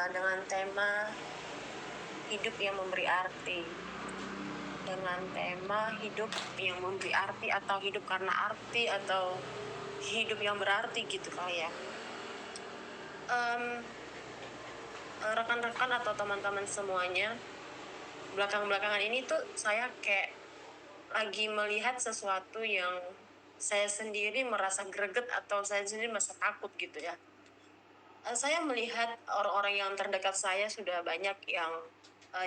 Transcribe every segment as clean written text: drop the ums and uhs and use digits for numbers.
dengan tema hidup yang memberi arti. Dengan tema hidup yang memberi arti atau hidup karena arti atau hidup yang berarti gitu kali ya. Rekan-rekan atau teman-teman semuanya, belakangan ini tuh saya kayak lagi melihat sesuatu yang saya sendiri merasa greget atau saya sendiri merasa takut gitu ya. Saya melihat orang-orang yang terdekat saya sudah banyak yang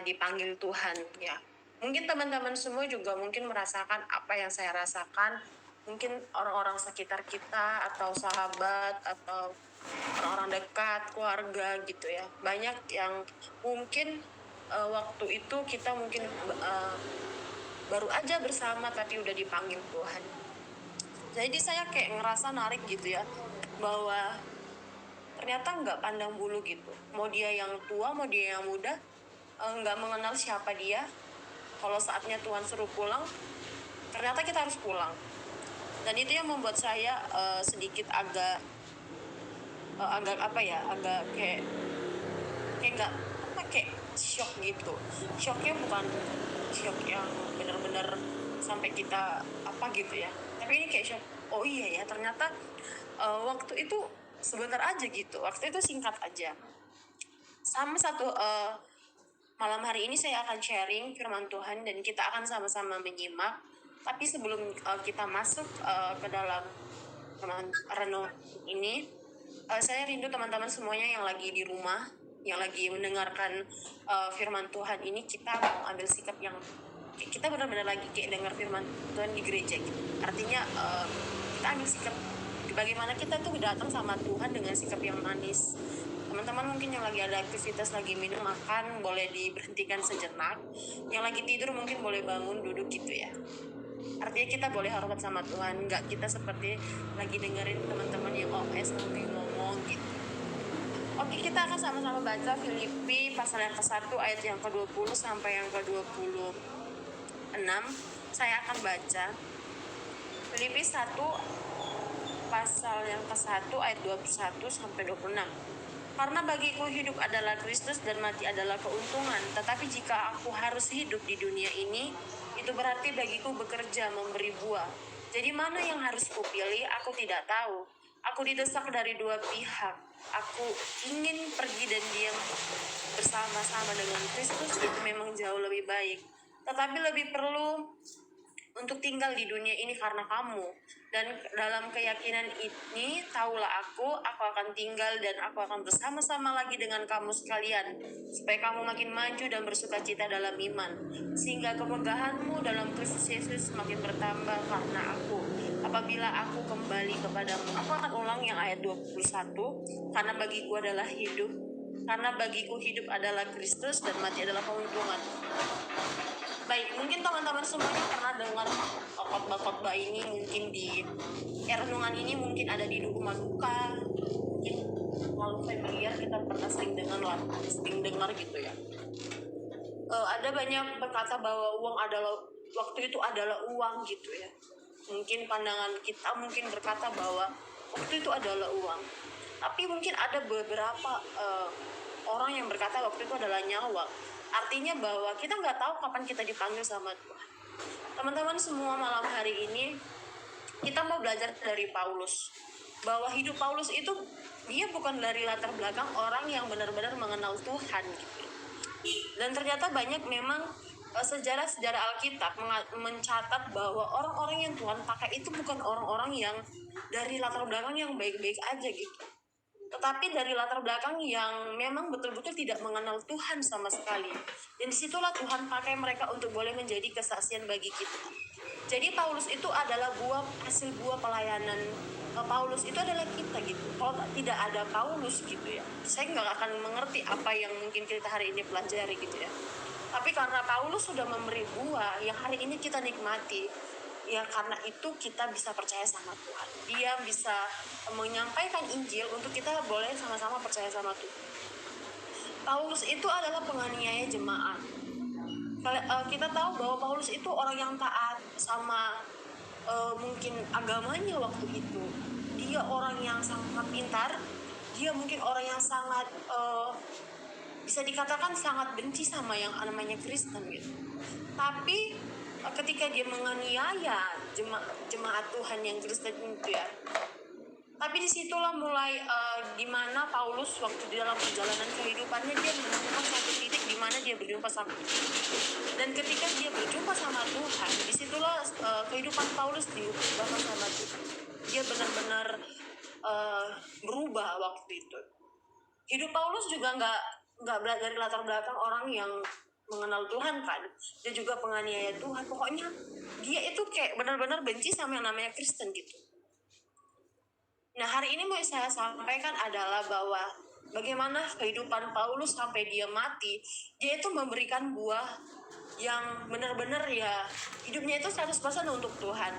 dipanggil Tuhan ya. Mungkin teman-teman semua juga mungkin merasakan apa yang saya rasakan. Mungkin orang-orang sekitar kita atau sahabat atau orang-orang dekat, keluarga gitu ya. Banyak yang mungkin waktu itu kita mungkin baru aja bersama tapi udah dipanggil Tuhan. Jadi saya kayak ngerasa narik gitu ya, bahwa ternyata nggak pandang bulu gitu. Mau dia yang tua, mau dia yang muda, nggak mengenal siapa dia. Kalau saatnya Tuhan suruh pulang, ternyata kita harus pulang. Dan itu yang membuat saya sedikit agak kayak nggak kayak shock gitu. Shocknya bukan shock yang benar-benar sampai kita apa gitu ya. Tapi ini kayak shock. Oh iya ya, ternyata waktu itu sebentar aja gitu. Waktu itu singkat aja. Sama satu malam hari ini saya akan sharing firman Tuhan dan kita akan sama-sama menyimak. Tapi sebelum kita masuk ke dalam renung ini, saya rindu teman-teman semuanya yang lagi di rumah, yang lagi mendengarkan firman Tuhan ini, kita mau ambil sikap yang kita benar-benar lagi kayak dengar firman Tuhan di gereja gitu. Artinya kita ambil sikap bagaimana kita tuh datang sama Tuhan dengan sikap yang manis. Teman-teman mungkin yang lagi ada aktivitas, lagi minum, makan, boleh diberhentikan sejenak. Yang lagi tidur mungkin boleh bangun, duduk gitu ya. Artinya kita boleh hormat sama Tuhan, nggak kita seperti lagi dengerin teman-teman yang OS lagi ngomong gitu. Oke, kita akan sama-sama baca Filipi pasal yang ke-1 ayat yang ke-20 sampai yang ke-26. Saya akan baca Filipi 1 pasal yang ke-1 ayat 21 sampai 26. Karena bagiku hidup adalah Kristus dan mati adalah keuntungan. Tetapi jika aku harus hidup di dunia ini, itu berarti bagiku bekerja memberi buah. Jadi mana yang harus kupilih? Aku tidak tahu. Aku didesak dari dua pihak. Aku ingin pergi dan diam bersama-sama dengan Kristus, itu memang jauh lebih baik. Tetapi lebih perlu untuk tinggal di dunia ini karena kamu. Dan dalam keyakinan ini, taulah aku akan tinggal dan aku akan bersama-sama lagi dengan kamu sekalian, supaya kamu makin maju dan bersukacita dalam iman, sehingga kemegahanmu dalam Kristus Yesus makin bertambah karena aku. Apabila aku kembali kepadamu, aku akan ulang yang ayat 21, karena bagiku adalah hidup, karena bagiku hidup adalah Kristus dan mati adalah keuntungan. Baik, mungkin teman-teman semuanya pernah dengar khotbah-khotbah ini, mungkin di renungan ini mungkin ada di rumah duka, mungkin kalau familiar kita pernah sering dengar gitu ya. Ada banyak berkata bahwa uang adalah, waktu itu adalah uang gitu ya. Mungkin pandangan kita mungkin berkata bahwa waktu itu adalah uang. Tapi mungkin ada beberapa orang yang berkata waktu itu adalah nyawa. Artinya bahwa kita nggak tahu kapan kita dipanggil sama Tuhan. Teman-teman semua, malam hari ini kita mau belajar dari Paulus. Bahwa hidup Paulus itu dia bukan dari latar belakang orang yang benar-benar mengenal Tuhan gitu. Dan ternyata banyak memang sejarah-sejarah Alkitab mencatat bahwa orang-orang yang Tuhan pakai itu bukan orang-orang yang dari latar belakang yang baik-baik aja gitu, tetapi dari latar belakang yang memang betul-betul tidak mengenal Tuhan sama sekali. Dan disitulah Tuhan pakai mereka untuk boleh menjadi kesaksian bagi kita. Jadi Paulus itu adalah hasil buah pelayanan. Paulus itu adalah kita gitu. Kalau tidak ada Paulus gitu ya, saya nggak akan mengerti apa yang mungkin kita hari ini pelajari gitu ya. Tapi karena Paulus sudah memberi buah yang hari ini kita nikmati, ya karena itu kita bisa percaya sama Tuhan. Dia bisa menyampaikan Injil untuk kita boleh sama-sama percaya sama Tuhan. Paulus itu adalah penganiaya jemaat. Kita tahu bahwa Paulus itu orang yang taat sama mungkin agamanya waktu itu. Dia orang yang sangat pintar. Dia mungkin orang yang sangat bisa dikatakan sangat benci sama yang namanya Kristen gitu. Tapi ketika dia menganiaya jemaat Tuhan yang Kristen itu ya, tapi disitulah mulai di mana Paulus waktu di dalam perjalanan kehidupannya dia menemukan satu titik di mana dia berjumpa sama Tuhan. Dan ketika dia berjumpa sama Tuhan, disitulah kehidupan Paulus diubah sama Tuhan. Dia benar-benar berubah waktu itu. Hidup Paulus juga nggak dari latar belakang orang yang mengenal Tuhan kan. Dia juga penganiaya Tuhan. Pokoknya dia itu kayak benar-benar benci sama yang namanya Kristen gitu. Nah, hari ini mau saya sampaikan adalah bahwa bagaimana kehidupan Paulus sampai dia mati, dia itu memberikan buah yang benar-benar ya, hidupnya itu 100% untuk Tuhan.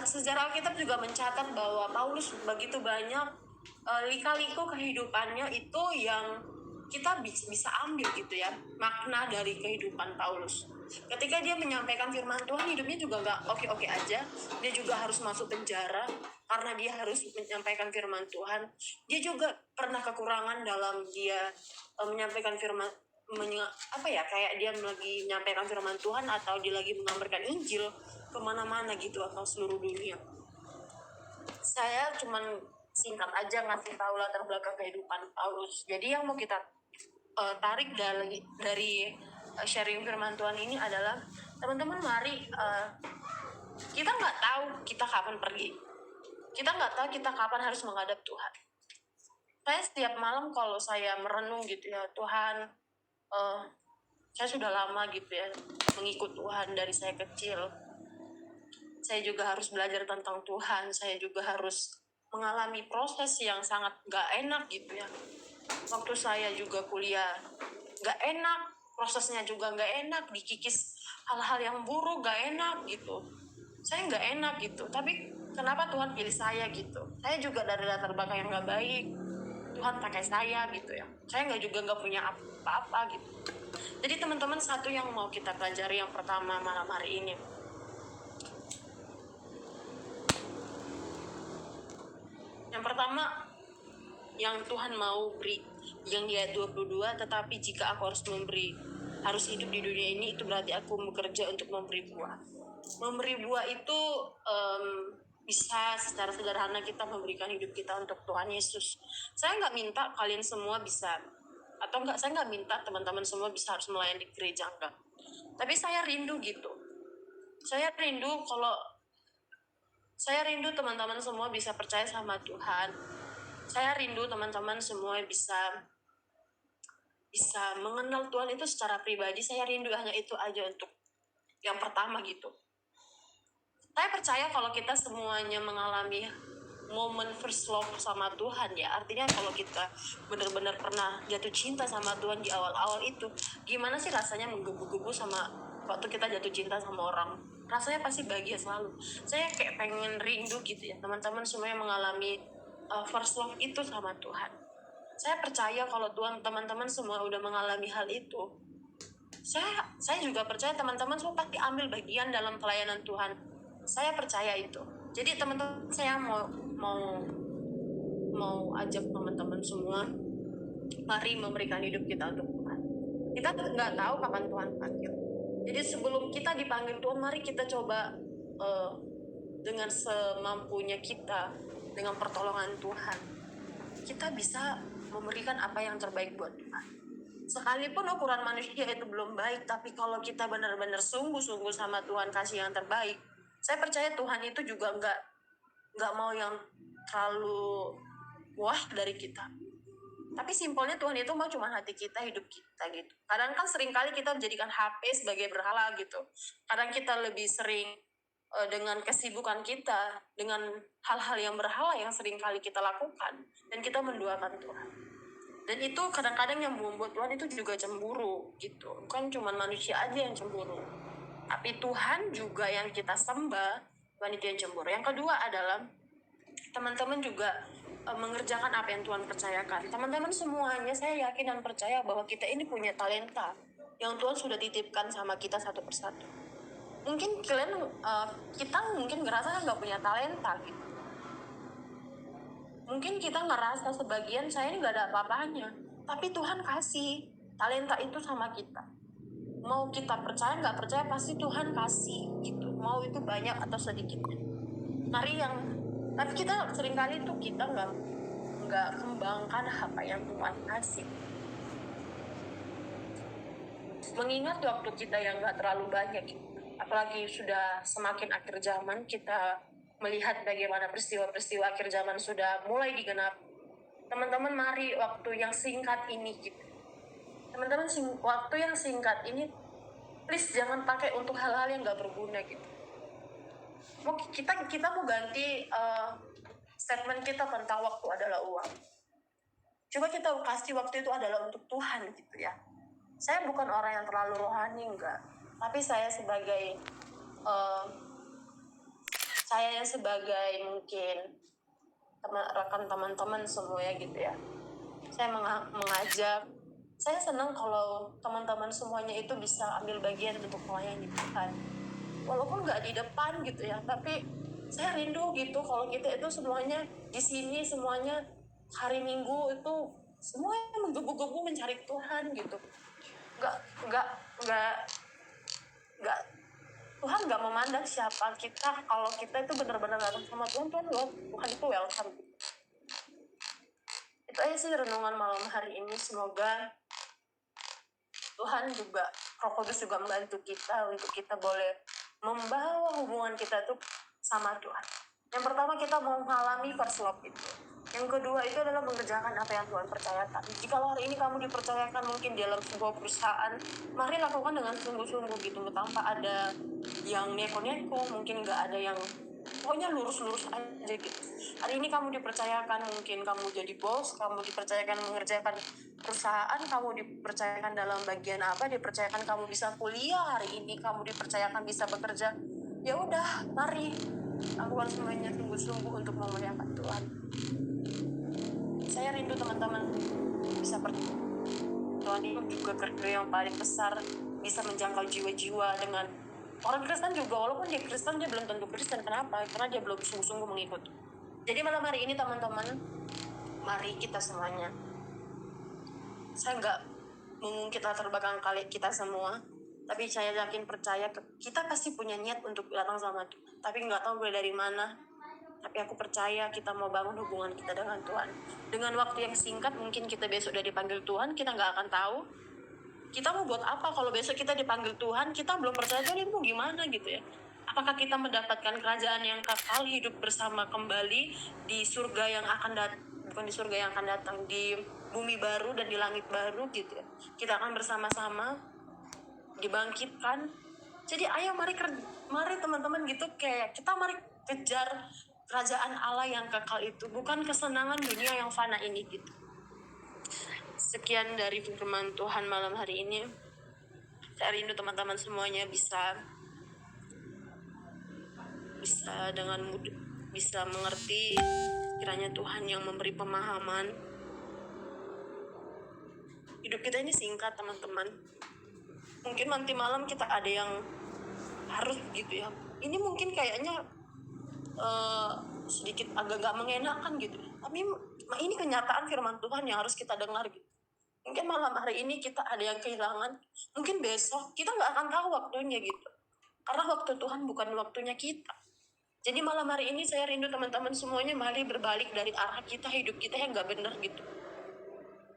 Sejarah Alkitab juga mencatat bahwa Paulus begitu banyak lika-liku kehidupannya itu yang kita bisa ambil gitu ya, makna dari kehidupan Paulus. Ketika dia menyampaikan firman Tuhan, hidupnya juga gak oke-oke aja. Dia juga harus masuk penjara karena dia harus menyampaikan firman Tuhan. Dia juga pernah kekurangan dalam dia menyampaikan firman, kayak dia lagi menyampaikan firman Tuhan atau dia lagi mengabarkan Injil kemana-mana gitu atau seluruh dunia. Saya cuman singkat aja ngasih tahu latar belakang kehidupan Paulus. Jadi yang mau kita tarik dari sharing firman Tuhan ini adalah, teman-teman mari, kita nggak tahu kita kapan pergi, kita nggak tahu kita kapan harus menghadap Tuhan. Saya setiap malam kalau saya merenung gitu ya, Tuhan, saya sudah lama gitu ya mengikut Tuhan dari saya kecil. Saya juga harus belajar tentang Tuhan, saya juga harus mengalami proses yang sangat gak enak gitu ya. Waktu saya juga kuliah gak enak, prosesnya juga gak enak, dikikis hal-hal yang buruk, gak enak gitu. Saya gak enak gitu, tapi kenapa Tuhan pilih saya gitu? Saya juga dari latar belakang yang gak baik, Tuhan pakai saya gitu ya. Saya juga gak punya apa-apa gitu. Jadi teman-teman, satu yang mau kita pelajari yang pertama malam hari ini, yang pertama yang Tuhan mau beri, yang di ayat 22, tetapi jika aku harus hidup di dunia ini, itu berarti aku bekerja untuk memberi buah. Memberi buah itu bisa secara sederhana kita memberikan hidup kita untuk Tuhan Yesus. Saya nggak minta kalian semua bisa, saya nggak minta teman-teman semua bisa harus melayani di gereja, enggak. Tapi saya rindu gitu. Saya rindu teman-teman semua bisa percaya sama Tuhan. Saya rindu teman-teman semua bisa mengenal Tuhan itu secara pribadi. Saya rindu hanya itu aja untuk yang pertama gitu. Saya percaya kalau kita semuanya mengalami momen first love sama Tuhan ya, artinya kalau kita benar-benar pernah jatuh cinta sama Tuhan di awal-awal itu, gimana sih rasanya menggebu-gebu sama waktu kita jatuh cinta sama orang? Rasanya pasti bahagia selalu. Saya kayak pengen rindu gitu ya, teman-teman semua yang mengalami first love itu sama Tuhan. Saya percaya kalau teman-teman semua udah mengalami hal itu, saya juga percaya teman-teman semua pasti ambil bagian dalam pelayanan Tuhan. Saya percaya itu. Jadi teman-teman, saya mau ajak teman-teman semua, mari memberikan hidup kita untuk Tuhan. Kita nggak tahu kapan Tuhan panggil. Jadi sebelum kita dipanggil Tuhan, mari kita coba dengan semampunya kita, dengan pertolongan Tuhan, kita bisa memberikan apa yang terbaik buat Tuhan. Sekalipun ukuran manusia itu belum baik, tapi kalau kita benar-benar sungguh-sungguh sama Tuhan kasih yang terbaik, saya percaya Tuhan itu juga nggak mau yang terlalu wah dari kita. Tapi simpelnya Tuhan itu mau cuma hati kita, hidup kita gitu. Kadang kan seringkali kita menjadikan HP sebagai berhala gitu. Kadang kita lebih sering dengan kesibukan kita, dengan hal-hal yang berhala yang seringkali kita lakukan, dan kita menduakan Tuhan. Dan itu kadang-kadang yang membuat Tuhan itu juga cemburu gitu. Bukan cuma manusia aja yang cemburu, tapi Tuhan juga yang kita sembah, Tuhan itu yang cemburu. Yang kedua adalah teman-teman juga mengerjakan apa yang Tuhan percayakan. Teman-teman semuanya, saya yakin dan percaya bahwa kita ini punya talenta yang Tuhan sudah titipkan sama kita satu persatu. Mungkin kita mungkin ngerasa nggak punya talenta gitu. Mungkin kita ngerasa sebagian saya ini nggak ada apa-apanya. Tapi Tuhan kasih talenta itu sama kita. Mau kita percaya nggak percaya, pasti Tuhan kasih gitu. Mau itu banyak atau sedikit. Tapi kita seringkali tuh kita nggak kembangkan apa yang Tuhan kasih. Mengingat waktu kita yang nggak terlalu banyak, apalagi sudah semakin akhir zaman, kita melihat bagaimana peristiwa-peristiwa akhir zaman sudah mulai digenapi. Teman-teman, mari waktu yang singkat ini gitu. Teman-teman, waktu yang singkat ini, please jangan pakai untuk hal-hal yang nggak berguna gitu. Kita mau ganti statement kita tentang waktu adalah uang. Coba kita kasih waktu itu adalah untuk Tuhan gitu ya. Saya bukan orang yang terlalu rohani, enggak. Tapi saya sebagai mungkin rekan teman-teman semua ya gitu ya. Saya mengajak. Saya senang kalau teman-teman semuanya itu bisa ambil bagian untuk melayani Tuhan. Walaupun nggak di depan gitu ya, tapi saya rindu gitu kalau kita itu semuanya di sini, semuanya hari Minggu itu semuanya menggebu-gebu mencari Tuhan gitu. Nggak Tuhan nggak memandang siapa kita. Kalau kita itu benar-benar datang sama Tuhan itu welcome. Itu aja sih renungan malam hari ini. Semoga Tuhan juga, Roh Kudus juga membantu kita untuk kita boleh membawa hubungan kita itu sama Tuhan. Yang pertama, kita mau mengalami first love itu. Yang kedua itu adalah mengerjakan apa yang Tuhan percayakan. Jika hari ini kamu dipercayakan mungkin dalam sebuah perusahaan, mari lakukan dengan sungguh-sungguh gitu, tanpa ada yang neko-neko, mungkin nggak ada yang pokoknya lurus-lurus aja gitu. Hari ini kamu dipercayakan, mungkin kamu jadi bos, kamu dipercayakan mengerjakan perusahaan, kamu dipercayakan dalam bagian apa, dipercayakan kamu bisa kuliah, hari ini kamu dipercayakan bisa bekerja. Ya udah, mari lakukan semuanya sungguh-sungguh untuk memuliakan Tuhan. Saya rindu teman-teman bisa Tuhan itu juga kerja yang paling besar, bisa menjangkau jiwa-jiwa dengan orang Kristen juga. Walaupun dia Kristen, dia belum tentu Kristen. Kenapa? Karena dia belum sungguh-sungguh mengikuti. Jadi malam hari ini teman-teman, mari kita semuanya, saya nggak mengungkit latar belakang kita semua, tapi saya yakin percaya kita pasti punya niat untuk datang sama Tuhan, tapi nggak tahu dari mana. Tapi aku percaya kita mau bangun hubungan kita dengan Tuhan. Dengan waktu yang singkat, mungkin kita besok udah dipanggil Tuhan, kita nggak akan tahu. Kita mau buat apa kalau besok kita dipanggil Tuhan, kita belum percaya Tuhan, ini mau gimana gitu ya. Apakah kita mendapatkan kerajaan yang kekal, hidup bersama kembali di surga yang akan datang, bukan di surga yang akan datang, di bumi baru dan di langit baru gitu ya. Kita akan bersama-sama dibangkitkan. Jadi ayo mari teman-teman gitu, kayak kita mari kejar kerajaan Allah yang kekal itu, bukan kesenangan dunia yang fana ini gitu. Sekian dari firman Tuhan malam hari ini. Saya rindu teman-teman semuanya bisa dengan mudah bisa mengerti. Kiranya Tuhan yang memberi pemahaman. Hidup kita ini singkat teman-teman. Mungkin nanti malam kita ada yang harus gitu ya. Ini mungkin kayaknya sedikit agak gak mengenakan gitu, tapi ini kenyataan firman Tuhan yang harus kita dengar gitu. Mungkin malam hari ini kita ada yang kehilangan, mungkin besok kita gak akan tahu waktunya gitu, karena waktu Tuhan bukan waktunya kita. Jadi malam hari ini saya rindu teman-teman semuanya, mari berbalik dari arah kita, hidup kita yang gak benar gitu.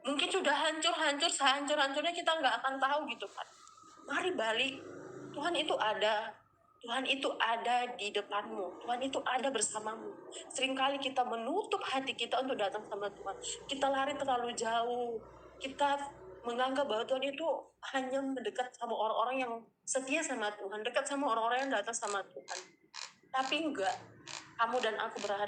Mungkin sudah hancur-hancur, sehancur-hancurnya kita gak akan tahu gitu kan. Mari balik, Tuhan itu ada di depanmu. Tuhan itu ada bersamamu. Seringkali kita menutup hati kita untuk datang sama Tuhan. Kita lari terlalu jauh. Kita menganggap bahwa Tuhan itu hanya mendekat sama orang-orang yang setia sama Tuhan, dekat sama orang-orang yang datang sama Tuhan. Tapi enggak. Kamu dan aku berharap